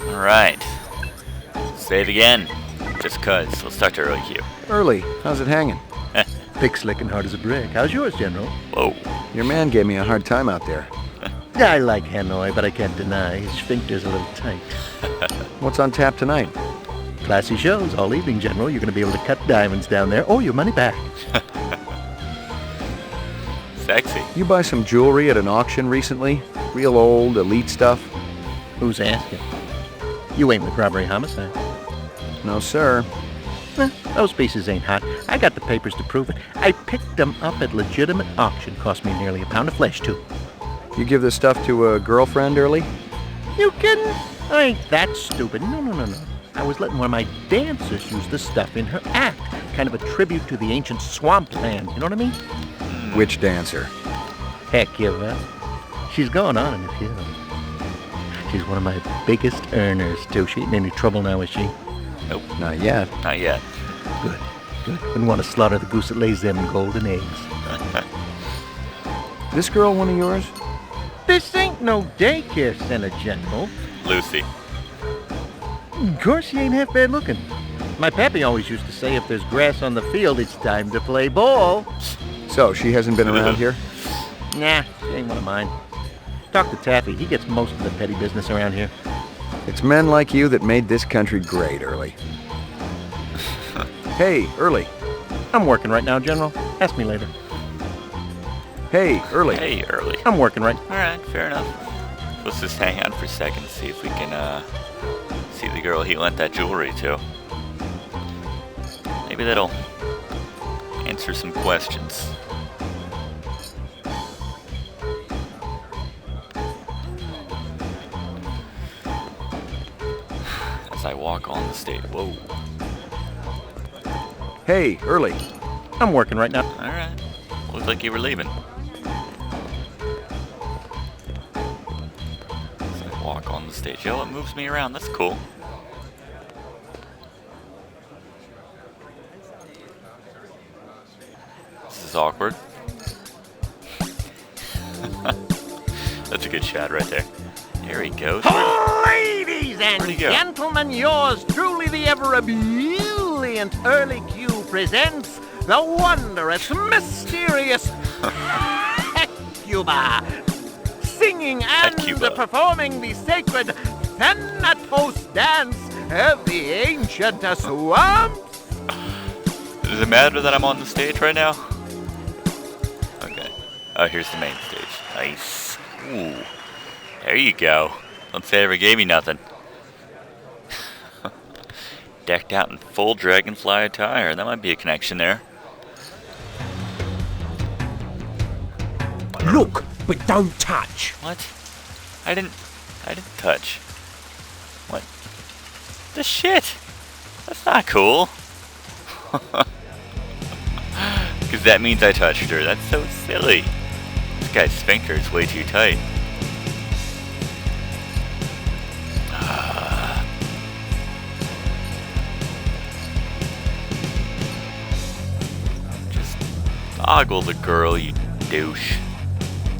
Alright. Save again. Just cuz. Let's start to early queue. Early. How's it hanging? Thick, slick, and hard as a brick. How's yours, General? Whoa. Your man gave me a hard time out there. I like Hanoi, but I can't deny his sphincter's a little tight. What's on tap tonight? Classy shows all evening, General. You're going to be able to cut diamonds down there or your money back. Sexy. You buy some jewelry at an auction recently? Real old, elite stuff? Who's asking? You ain't with robbery homicide. No, sir. Those pieces ain't hot. I got the papers to prove it. I picked them up at legitimate auction. Cost me nearly a pound of flesh, too. You give this stuff to a girlfriend early? You kidding? I ain't that stupid. No. I was letting one of my dancers use the stuff in her act. Kind of a tribute to the ancient swampland. You know what I mean? Which dancer? Heck, give up. She's going on in a few. She's one of my biggest earners, too. She ain't in any trouble now, is she? Nope. Not yet. Not yet. Good. Wouldn't want to slaughter the goose that lays them golden eggs. This girl one of yours? This ain't no daycare center, General. Lucy. Of course, she ain't half bad looking. My pappy always used to say if there's grass on the field, it's time to play ball. So, she hasn't been around here? Nah, she ain't one of mine. Talk to Taffy. He gets most of the petty business around here. It's men like you that made this country great, Early. Hey, Early. I'm working right now, General. Ask me later. Hey, Early. Hey, early. I'm working right... Alright, fair enough. Let's just hang out for a second, see if we can, see the girl he lent that jewelry to. Maybe that'll answer some questions. As I walk on the stage. Whoa. Hey, Early. I'm working right now. Alright. Looks like you were leaving. As I walk on the stage. Yo, it moves me around. That's cool. This is awkward. That's a good shot right there. There he goes. Ladies and gentlemen, yours truly, the ever-ebullient Early Q presents the wondrous, mysterious Hecuba, singing and performing the sacred Thanatos dance of the ancient swamps. Does it matter that I'm on the stage right now? Okay. Oh, here's the main stage. Nice. Ooh. There you go. Don't say I ever gave you nothing. Decked out in full dragonfly attire. That might be a connection there. Look, but don't touch. What? I didn't touch. What? The shit? That's not cool. Because that means I touched her. That's so silly. This guy's sphincter is way too tight. Just ogle the girl, you douche.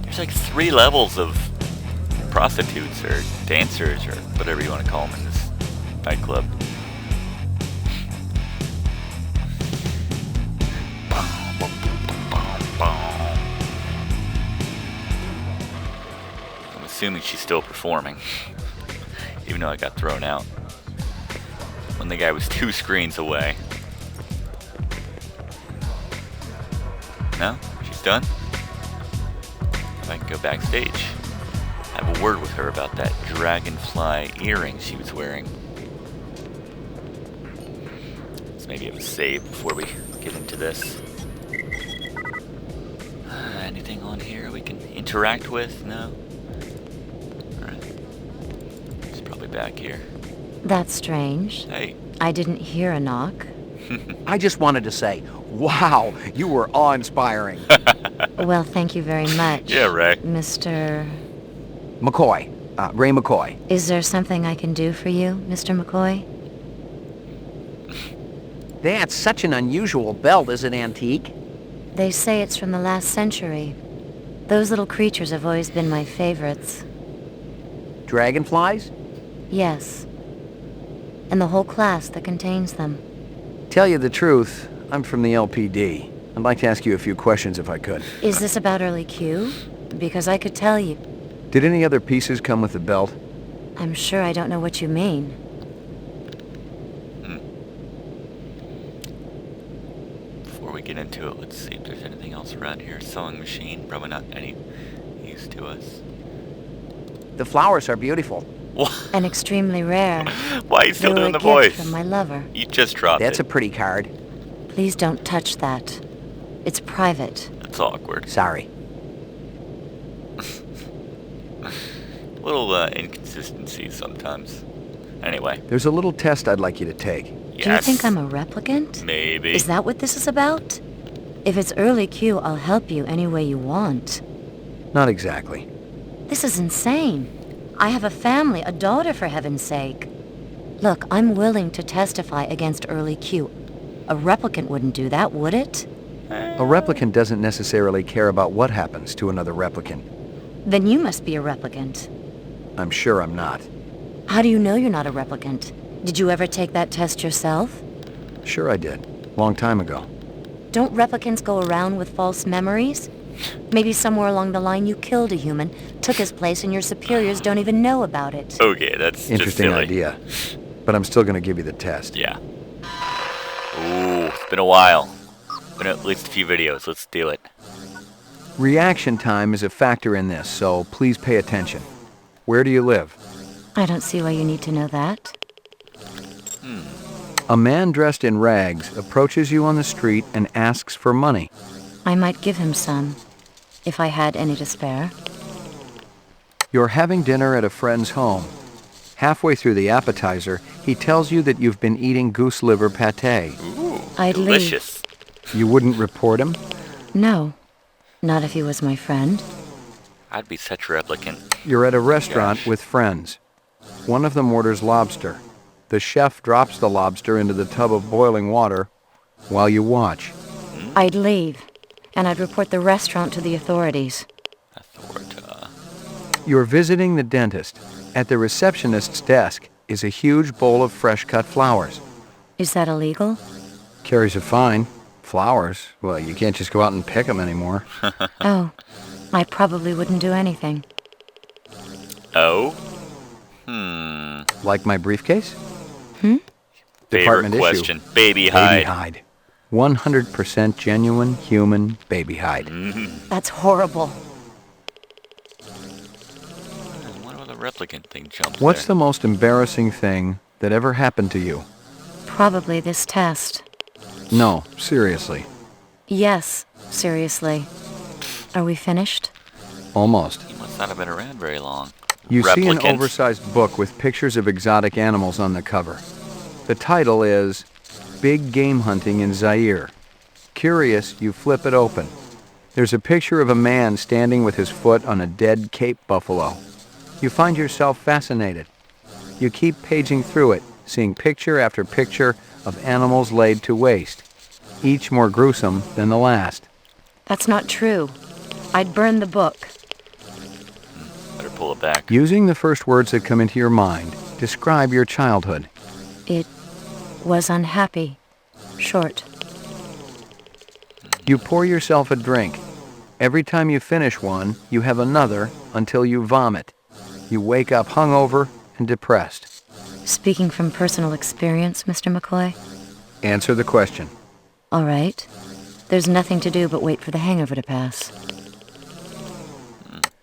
There's like 3 levels of prostitutes or dancers or whatever you want to call them in this nightclub. I'm assuming she's still performing, even though I got thrown out when the guy was 2 screens away. No? She's done? I can go backstage. Have a word with her about that dragonfly earring she was wearing. Let's maybe have a save before we get into this. Anything on here we can interact with? No? Alright. She's probably back here. That's strange. Hey. I didn't hear a knock. I just wanted to say, wow, you were awe-inspiring. Well, thank you very much. Yeah, Ray. Mr. McCoy. Ray McCoy. Is there something I can do for you, Mr. McCoy? That's such an unusual belt. Is it antique? They say it's from the last century. Those little creatures have always been my favorites. Dragonflies? Yes. and the whole class that contains them. Tell you the truth, I'm from the LPD. I'd like to ask you a few questions if I could. Is this about early Q? Because I could tell you. Did any other pieces come with the belt? I'm sure I don't know what you mean. Before we get into it, let's see if there's anything else around here. Sewing machine, probably not any use to us. The flowers are beautiful. What? And extremely rare. Why are you still They were doing a the gift voice? from my lover. You just dropped That's it. a pretty card. Please don't touch that. It's private. That's awkward. Sorry. Little inconsistencies sometimes. Anyway. There's a little test I'd like you to take. Yes. Do you think I'm a replicant? Maybe. Is that what this is about? If it's early Q, I'll help you any way you want. Not exactly. This is insane. I have a family, a daughter, for heaven's sake. Look, I'm willing to testify against early Q. A replicant wouldn't do that, would it? A replicant doesn't necessarily care about what happens to another replicant. Then you must be a replicant. I'm sure I'm not. How do you know you're not a replicant? Did you ever take that test yourself? Sure I did. Long time ago. Don't replicants go around with false memories? Maybe somewhere along the line you killed a human, took his place, and your superiors don't even know about it. Okay, that's just Interesting silly. idea. But I'm still going to give you the test. Yeah. Ooh, it's been a while. Been at least a few videos. Let's do it. Reaction time is a factor in this, so please pay attention. Where do you live? I don't see why you need to know that. A man dressed in rags approaches you on the street and asks for money. I might give him some, if I had any to spare. You're having dinner at a friend's home. Halfway through the appetizer, he tells you that you've been eating goose liver pâté. Ooh, I'd leave. delicious. You wouldn't report him? No, not if he was my friend. I'd be such a replicant. You're at a restaurant Gosh. with friends. One of them orders lobster. The chef drops the lobster into the tub of boiling water while you watch. I'd leave, and I'd report the restaurant to the authorities. Authorita. You're visiting the dentist. At the receptionist's desk is a huge bowl of fresh-cut flowers. Is that illegal? Carries a fine. Flowers? Well, you can't just go out and pick them anymore. Oh, I probably wouldn't do anything. Oh? Like my briefcase? Favorite Department issue. question. Baby Baby hide. hide. 100% genuine human baby hide. That's horrible. What other replicant thing jumps What's there? the most embarrassing thing that ever happened to you? Probably this test. No, seriously. Yes, seriously. Are we finished? Almost. He must not have been around very long. You see an Replicant. oversized book with pictures of exotic animals on the cover. The title is Big Game Hunting in Zaire. Curious, you flip it open. There's a picture of a man standing with his foot on a dead Cape buffalo. You find yourself fascinated. You keep paging through it, seeing picture after picture of animals laid to waste, each more gruesome than the last. That's not true. I'd burn the book. Better pull it back. Using the first words that come into your mind, describe your childhood. It was unhappy. Short. You pour yourself a drink. Every time you finish one, you have another until you vomit. You wake up hungover and depressed. Speaking from personal experience, Mr. McCoy? Answer the question. All right. There's nothing to do but wait for the hangover to pass.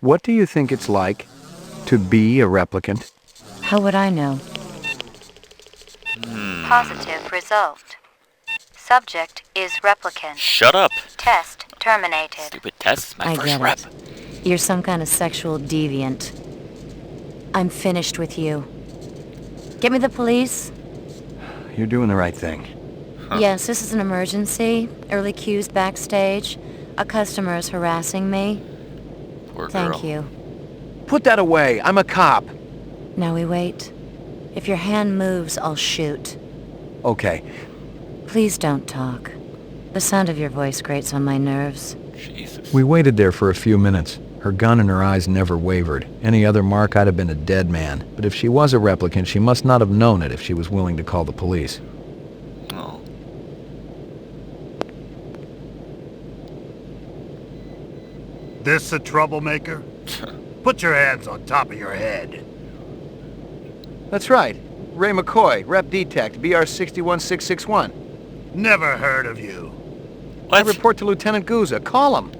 What do you think it's like to be a replicant? How would I know? Positive result. Subject is replicant. Shut up. Test terminated. Stupid test. My I first get rep. it. You're some kind of sexual deviant. I'm finished with you. Get me the police? You're doing the right thing. Yes, this is an emergency. Early cues backstage. A customer is harassing me. Poor girl. Thank you. Put that away. I'm a cop. Now we wait. If your hand moves, I'll shoot. Okay. Please don't talk. The sound of your voice grates on my nerves. Jesus. We waited there for a few minutes. Her gun and her eyes never wavered. Any other mark, I'd have been a dead man. But if she was a replicant, she must not have known it if she was willing to call the police. Oh. This a troublemaker? Put your hands on top of your head. That's right. Ray McCoy, Rep Detect, BR 61661. Never heard of you. I What? report to Lieutenant Gouza. Call him.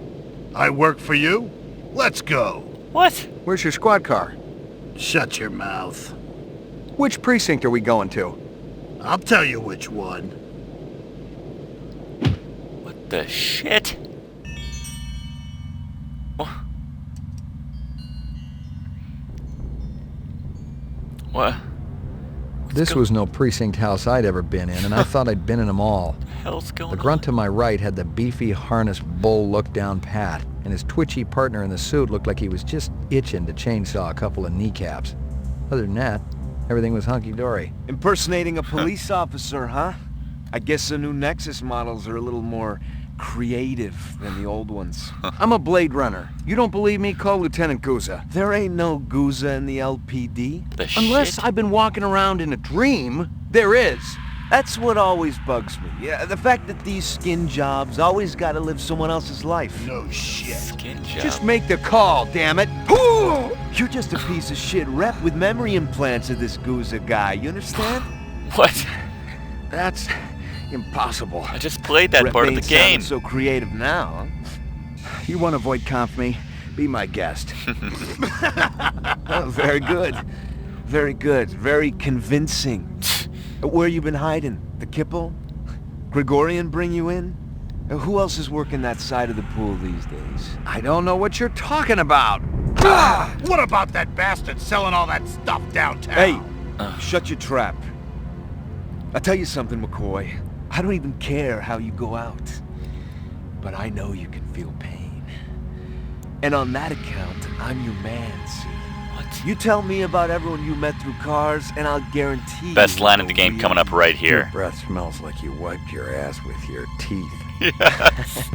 I work for you? Let's go. What? Where's your squad car? Shut your mouth. Which precinct are we going to? I'll tell you which one. What the shit? What? This was no precinct house I'd ever been in, and I thought I'd been in them all. What the hell's going The on? grunt to my right had the beefy, harnessed bull look down pat, and his twitchy partner in the suit looked like he was just itching to chainsaw a couple of kneecaps. Other than that, everything was hunky-dory. Impersonating a police officer, huh? I guess the new Nexus models are a little more creative than the old ones. I'm a Blade Runner. You don't believe me? Call Lieutenant Gouza. There ain't no Gouza in the LPD. The Unless shit? I've been walking around in a dream, there is. That's what always bugs me. Yeah, the fact that these skin jobs always gotta live someone else's life. No shit. Skin job. Just make the call, damn it. You're just a piece of shit rep with memory implants of this Gouza guy, you understand? What? That's impossible. I just played that Rep part of the ain't sounding game. so creative now, You want to Voight-Kampff me? Be my guest. huh? Oh, very good. Very good. Very convincing. Where you been hiding? The Kipple? Gregorian bring you in? Who else is working that side of the pool these days? I don't know what you're talking about. What about that bastard selling all that stuff downtown? Hey, shut your trap. I'll tell you something, McCoy. I don't even care how you go out. But I know you can feel pain. And on that account, I'm your man, see? What? You tell me about everyone you met through cars, and I'll guarantee Best you line of the will game really coming up right Your here. breath smells like you wiped your ass with your teeth. Yes.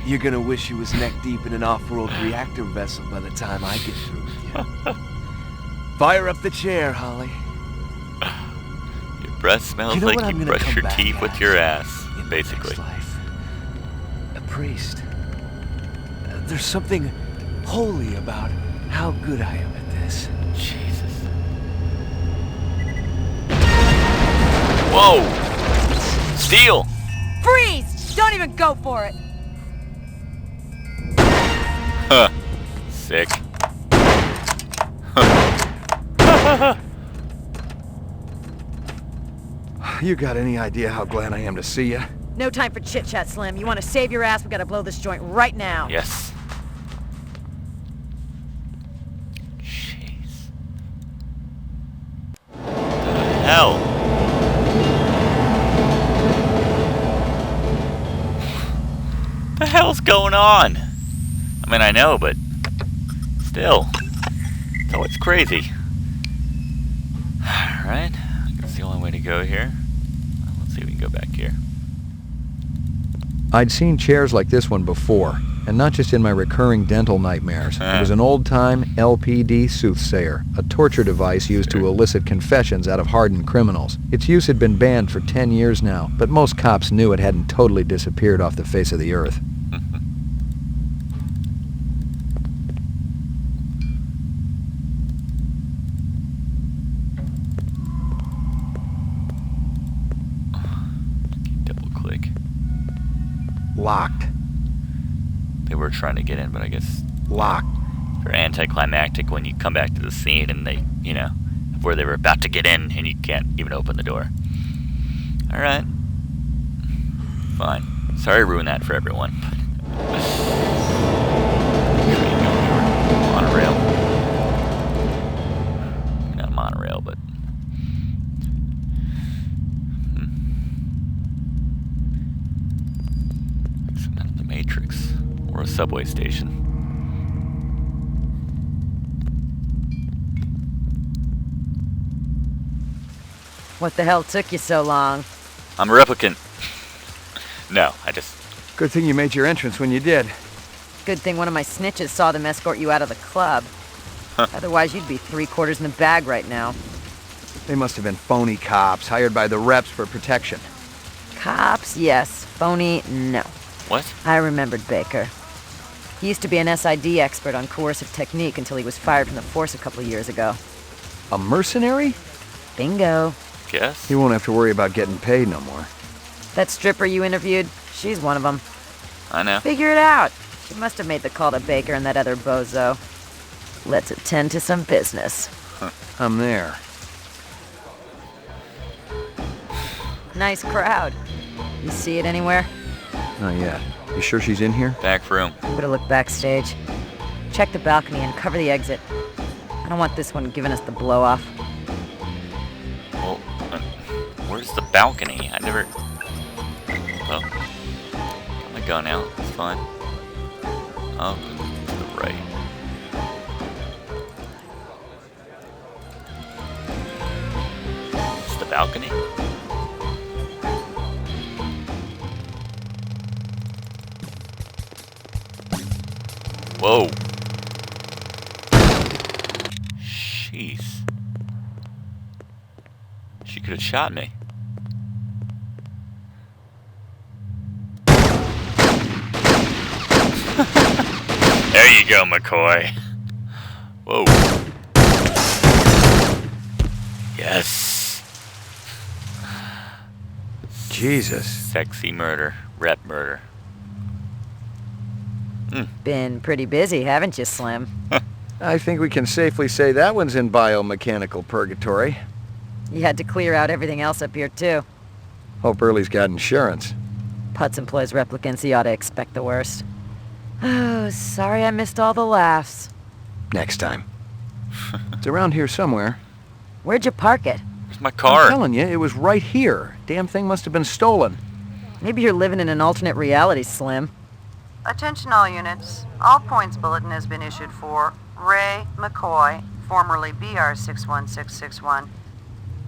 You're gonna wish you was neck deep in an off-road reactor vessel by the time I get through with you. Fire up the chair, Holly. Your breath smells You know like what I'm you gonna brush come your back teeth with as your ass, in my basically. next life? A priest. There's something holy about how good I am at this. Jesus. Whoa! Steel! Freeze! Don't even go for it! Huh. Sick. You got any idea how glad I am to see you? No time for chit-chat, Slim. You want to save your ass, we gotta blow this joint right now. Yes. Jeez. The hell? The hell's going on? I mean, I know, but still. It's always crazy. Alright, that's the only way to go here. Well, let's see if we can go back here. I'd seen chairs like this one before, and not just in my recurring dental nightmares. It was an old-time LPD soothsayer, a torture device used to elicit confessions out of hardened criminals. Its use had been banned for 10 years now, but most cops knew it hadn't totally disappeared off the face of the earth. Double click. Locked. They were trying to get in, but I guess Locked. they're anticlimactic when you come back to the scene and they, you know, where they were about to get in and you can't even open the door. Alright. Fine. Sorry to ruin that for everyone. Monorail. Not monorail, but... It's not the Matrix. Or a subway station. What the hell took you so long? I'm a replicant. No, I just... Good thing you made your entrance when you did. Good thing one of my snitches saw them escort you out of the club. Otherwise, you'd be 3/4 in the bag right now. They must have been phony cops hired by the reps for protection. Cops, yes. Phony, no. What? I remembered Baker. He used to be an SID expert on coercive technique until he was fired from the force a couple years ago. A mercenary? Bingo. Guess. He won't have to worry about getting paid no more. That stripper you interviewed, she's one of them. I know. Figure it out. She must have made the call to Baker and that other bozo. Let's attend to some business. I'm there. Nice crowd. You see it anywhere? Not yet. You sure she's in here? Back room. Better look backstage. Check the balcony and cover the exit. I don't want this one giving us the blow-off. Well, where's the balcony? I never... Oh. Got my gun out. It's fine. Oh, to the right. It's the balcony? Whoa. Jeez. She could have shot me. There you go, McCoy. Whoa. Yes. Jesus. Sexy murder. Rep murder. Been pretty busy, haven't you, Slim? I think we can safely say that one's in biomechanical purgatory. You had to clear out everything else up here, too. Hope Early's got insurance. Putz employs replicants, he ought to expect the worst. Oh, sorry I missed all the laughs. Next time. It's around here somewhere. Where'd you park it? Where's my car? I'm telling you, it was right here. Damn thing must have been stolen. Maybe you're living in an alternate reality, Slim. Attention all units. All points bulletin has been issued for Ray McCoy, formerly BR61661.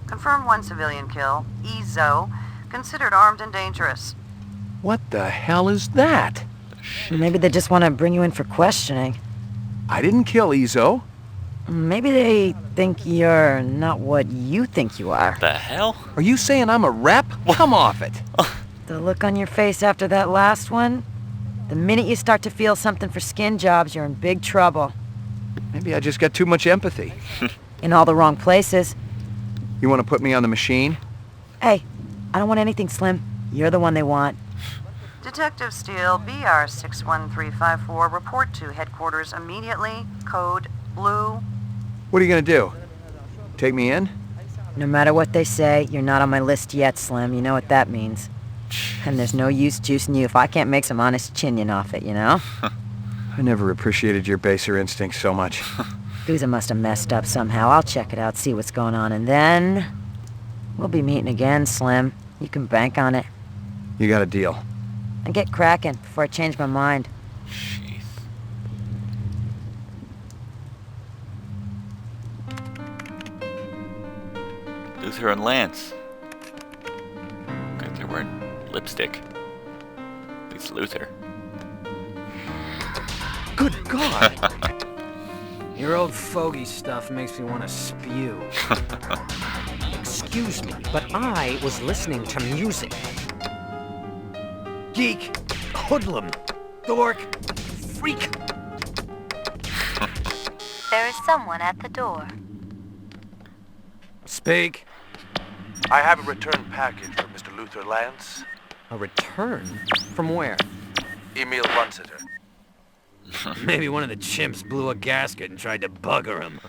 Confirmed one civilian kill. Ezo. Considered armed and dangerous. What the hell is that? Maybe they just want to bring you in for questioning. I didn't kill Ezo. Maybe they think you're not what you think you are. The hell? Are you saying I'm a rep? Come off it. The look on your face after that last one? The minute you start to feel something for skin jobs, you're in big trouble. Maybe I just got too much empathy. In all the wrong places. You want to put me on the machine? Hey, I don't want anything, Slim. You're the one they want. Detective Steele, BR61354, report to headquarters immediately. Code blue. What are you going to do? Take me in? No matter what they say, you're not on my list yet, Slim. You know what that means. And there's no use juicing you if I can't make some honest chinion off it, you know? I never appreciated your baser instincts so much. Booza must have messed up somehow. I'll check it out, see what's going on, and then... we'll be meeting again, Slim. You can bank on it. You got a deal. And get cracking before I change my mind. Jeez. Luther and Lance. Good, they're wearing lipstick. At least Luther. Good God! Your old fogey stuff makes me want to spew. Excuse me, but I was listening to music. Geek, hoodlum, dork, freak. There is someone at the door. Speak. I have a return package for Mr. Luther Lance. A return? From where? Emil Runsiter. Maybe one of the chimps blew a gasket and tried to bugger him.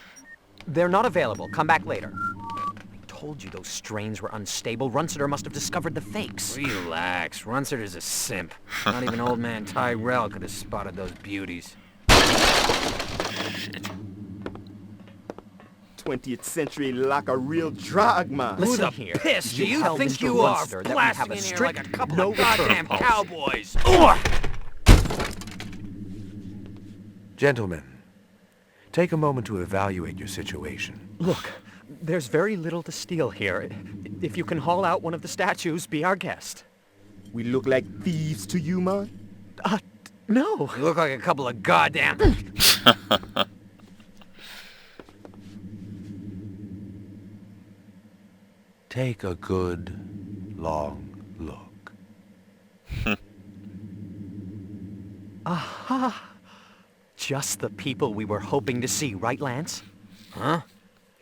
They're not available. Come back later. I told you those strains were unstable. Runsiter must have discovered the fakes. Relax. Runsiter's a simp. Not even old man Tyrell could have spotted those beauties. Shit. 20th century like a real drug man. Who the piss do you think you are, blasting in here like a couple of goddamn cowboys? Gentlemen, take a moment to evaluate your situation. Look, there's very little to steal here. If you can haul out one of the statues, be our guest. We look like thieves to you, man? No. You look like a couple of goddamn... Take a good, long look. Aha! Just the people we were hoping to see, right, Lance? Huh?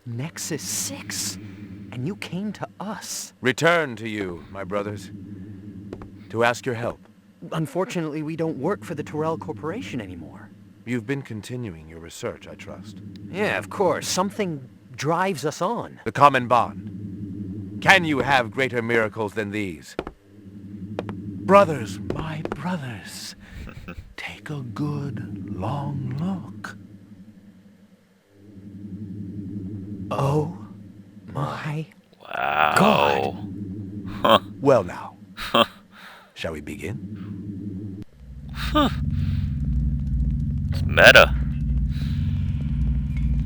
Nexus 6. And you came to us. Return to you, my brothers, to ask your help. Unfortunately, we don't work for the Tyrell Corporation anymore. You've been continuing your research, I trust. Yeah, of course. Something drives us on. The common bond. Can you have greater miracles than these? Brothers, my brothers, take a good, long look. Oh my Wow. God. Huh. Well now, shall we begin? It's meta.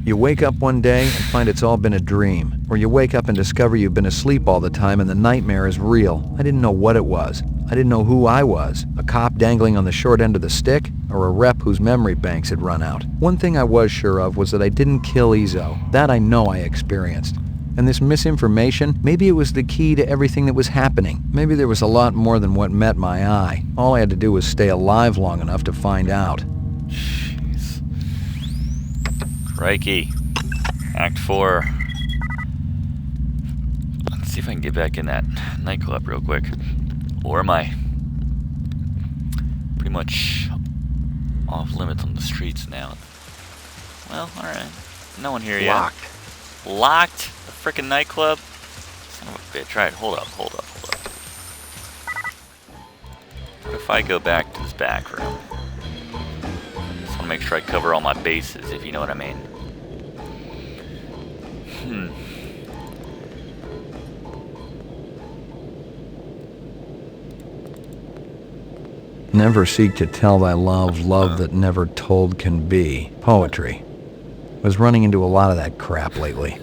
You wake up one day and find it's all been a dream, or you wake up and discover you've been asleep all the time and the nightmare is real. I didn't know what it was. I didn't know who I was, a cop dangling on the short end of the stick, or a rep whose memory banks had run out. One thing I was sure of was that I didn't kill Izzo. That I know I experienced. And this misinformation, maybe it was the key to everything that was happening. Maybe there was a lot more than what met my eye. All I had to do was stay alive long enough to find out. Jeez. Crikey. Act 4. Let's see if I can get back in that nightclub real quick. Or am I pretty much off limits on the streets now? Well, alright. No one here yet. Locked. Locked? The frickin' nightclub? Son of a bitch. Right, hold up. What if I go back to this back room? Just wanna make sure I cover all my bases, if you know what I mean. Never seek to tell thy love that never told can be. Poetry. Was running into a lot of that crap lately.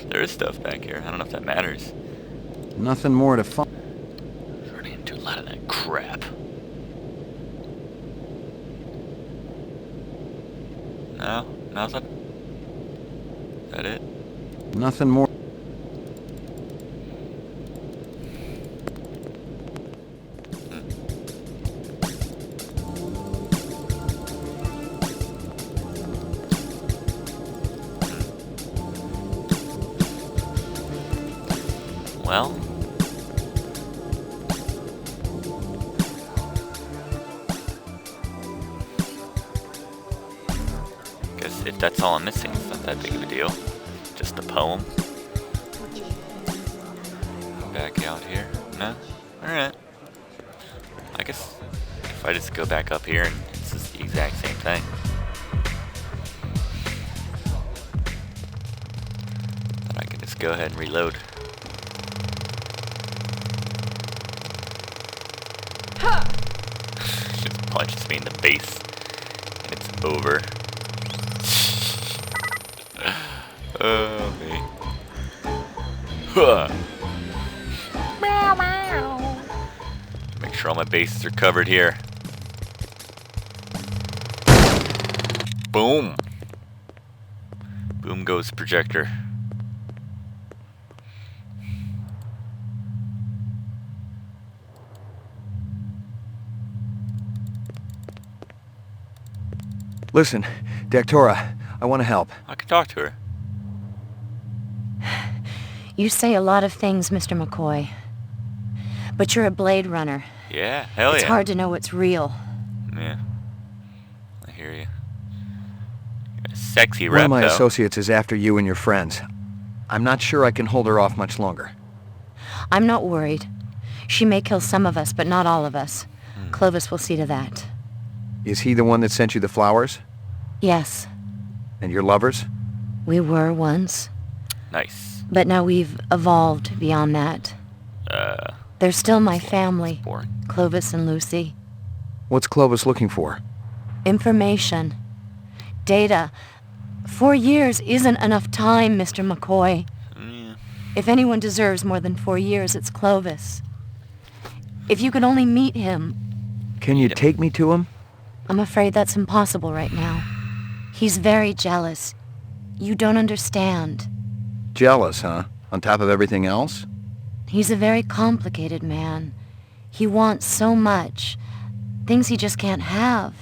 There is stuff back here. I don't know if that matters. Nothing more to find. Running into a lot of that crap. No? Nothing? Is that it? Nothing more. Well, guess if that's all I'm missing, it's not that big of a deal. Just a poem. Back out here? No? Alright. I guess if I just go back up here and it's just the exact same thing. Then I can just go ahead and reload. Just punches me in the face and it's over. Oh me. Huh. Make sure all my bases are covered here. Boom. Boom goes the projector. Listen, Daktora, I want to help. I can talk to her. You say a lot of things, Mr. McCoy. But you're a Blade Runner. Yeah, hell It's yeah. hard to know what's real. Yeah. I hear you. You're a sexy One rep, of my though. associates is after you and your friends. I'm not sure I can hold her off much longer. I'm not worried. She may kill some of us, but not all of us. Clovis will see to that. Is he the one that sent you the flowers? Yes, And your lovers? we were once. Nice. But now we've evolved beyond that. They're still my family. Boring. Clovis and Lucy. What's Clovis looking for? Information. Data. 4 years isn't enough time, Mr. McCoy. Yeah. If anyone deserves more than 4 years, it's Clovis. If you could only meet him, Can you take me to him? I'm afraid that's impossible right now. He's very jealous. You don't understand. Jealous, huh? On top of everything else? He's a very complicated man. He wants so much. Things he just can't have.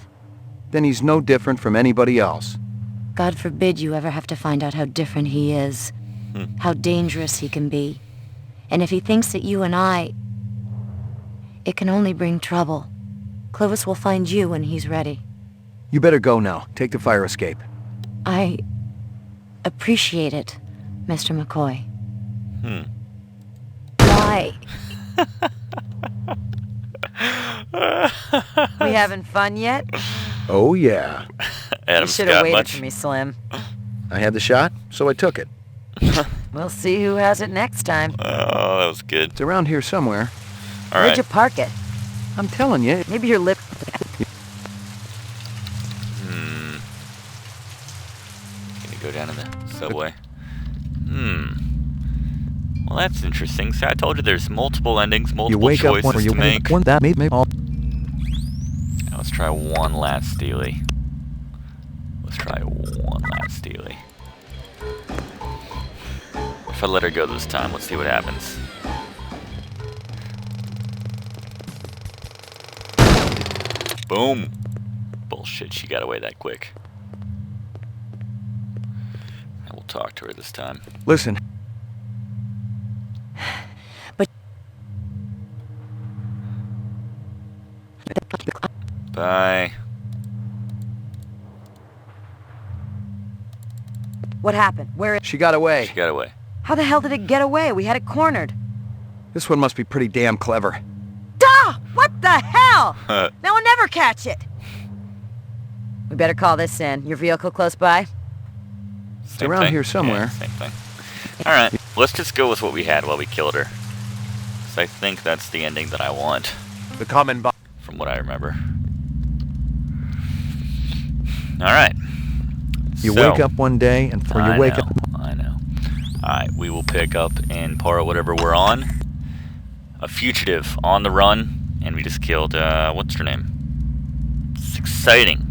Then he's no different from anybody else. God forbid you ever have to find out how different he is. How dangerous he can be. And if he thinks that you and I... It can only bring trouble. Clovis will find you when he's ready. You better go now. Take the fire escape. I... appreciate it, Mr. McCoy. Why? We having fun yet? Oh, yeah. You should have waited for me, Slim. I had the shot, so I took it. We'll see who has it next time. Oh, that was good. It's around here somewhere. All Where'd right. you park it? I'm telling you. Maybe your lip... Can you go down in the subway? Well, that's interesting. See, I told you there's multiple endings, multiple choices to make. That made me all... Now, let's try one last steely. Let's try one last steely. If I let her go this time, let's see what happens. Boom! Bullshit, she got away that quick. I will talk to her this time. Listen. But... Bye. What happened? Where is... She got away. She got away. How the hell did it get away? We had it cornered. This one must be pretty damn clever. Duh! What the hell? Now we'll never catch it. We better call this in. Your vehicle close by? It's around here somewhere. Yeah, same thing. Alright, let's just go with what we had while we killed her. 'Cause I think that's the ending that I want. The common bond. From what I remember. Alright. You wake up one day, and before you wake up... I know. Alright, we will pick up in part of whatever we're on. A fugitive on the run, and we just killed, what's her name? It's exciting.